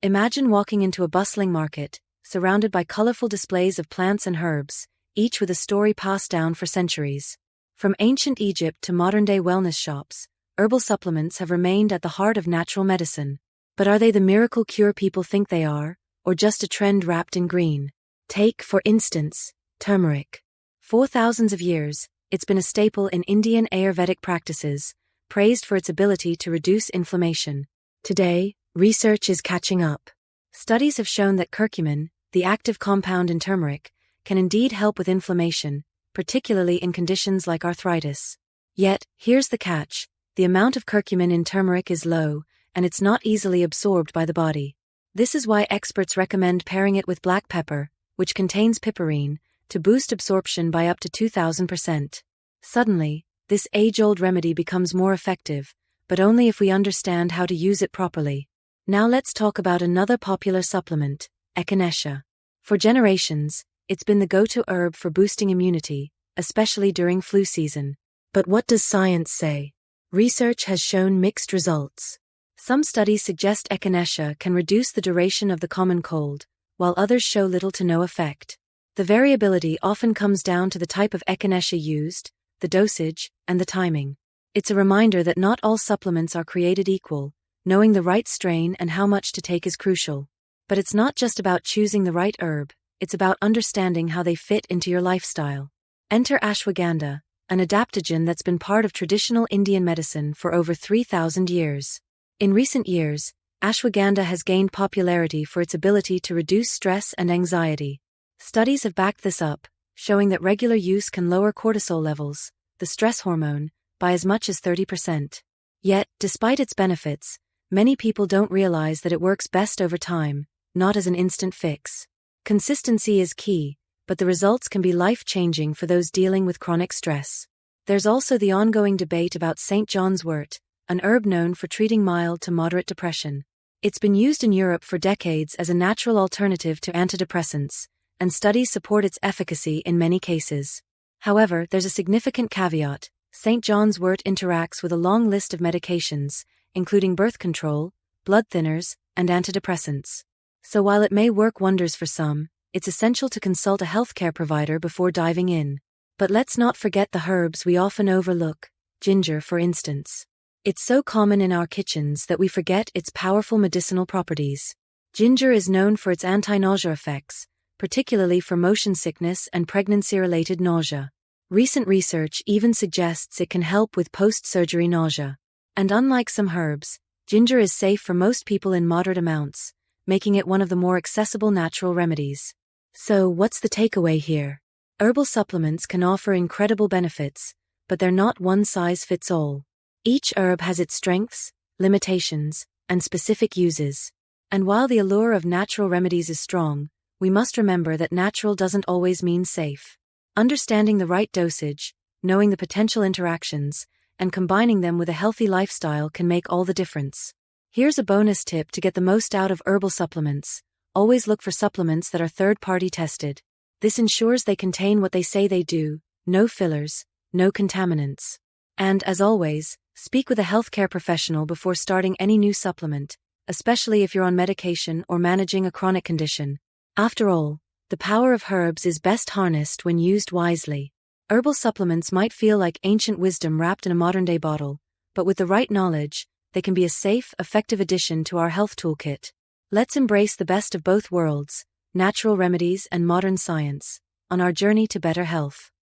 Imagine walking into a bustling market, surrounded by colorful displays of plants and herbs, each with a story passed down for centuries. From ancient Egypt to modern-day wellness shops, herbal supplements have remained at the heart of natural medicine. But are they the miracle cure people think they are, or just a trend wrapped in green? Take, for instance, turmeric. For thousands of years, it's been a staple in Indian Ayurvedic practices, praised for its ability to reduce inflammation. Today, research is catching up. Studies have shown that curcumin, the active compound in turmeric, can indeed help with inflammation, particularly in conditions like arthritis. Yet, here's the catch: the amount of curcumin in turmeric is low, and it's not easily absorbed by the body. This is why experts recommend pairing it with black pepper, which contains piperine, to boost absorption by up to 2000%. Suddenly, this age-old remedy becomes more effective, but only if we understand how to use it properly. Now let's talk about another popular supplement, echinacea. For generations, it's been the go-to herb for boosting immunity, especially during flu season. But what does science say? Research has shown mixed results. Some studies suggest echinacea can reduce the duration of the common cold, while others show little to no effect. The variability often comes down to the type of echinacea used, the dosage, and the timing. It's a reminder that not all supplements are created equal. Knowing the right strain and how much to take is crucial. But it's not just about choosing the right herb, it's about understanding how they fit into your lifestyle. Enter ashwagandha, an adaptogen that's been part of traditional Indian medicine for over 3,000 years. In recent years, ashwagandha has gained popularity for its ability to reduce stress and anxiety. Studies have backed this up, showing that regular use can lower cortisol levels, the stress hormone, by as much as 30%. Yet, despite its benefits, many people don't realize that it works best over time, not as an instant fix. Consistency is key, but the results can be life-changing for those dealing with chronic stress. There's also the ongoing debate about St. John's wort, an herb known for treating mild to moderate depression. It's been used in Europe for decades as a natural alternative to antidepressants, and studies support its efficacy in many cases. However, there's a significant caveat: St. John's wort interacts with a long list of medications, including birth control, blood thinners, and antidepressants. So while it may work wonders for some, it's essential to consult a healthcare provider before diving in. But let's not forget the herbs we often overlook, ginger for instance. It's so common in our kitchens that we forget its powerful medicinal properties. Ginger is known for its anti-nausea effects, particularly for motion sickness and pregnancy-related nausea. Recent research even suggests it can help with post-surgery nausea. And unlike some herbs, ginger is safe for most people in moderate amounts, making it one of the more accessible natural remedies. So, what's the takeaway here? Herbal supplements can offer incredible benefits, but they're not one-size-fits-all. Each herb has its strengths, limitations, and specific uses. And while the allure of natural remedies is strong, we must remember that natural doesn't always mean safe. Understanding the right dosage, knowing the potential interactions, and combining them with a healthy lifestyle can make all the difference. Here's a bonus tip to get the most out of herbal supplements: always look for supplements that are third-party tested. This ensures they contain what they say they do, no fillers, no contaminants. And, as always, speak with a healthcare professional before starting any new supplement, especially if you're on medication or managing a chronic condition. After all, the power of herbs is best harnessed when used wisely. Herbal supplements might feel like ancient wisdom wrapped in a modern-day bottle, but with the right knowledge, they can be a safe, effective addition to our health toolkit. Let's embrace the best of both worlds, natural remedies and modern science, on our journey to better health.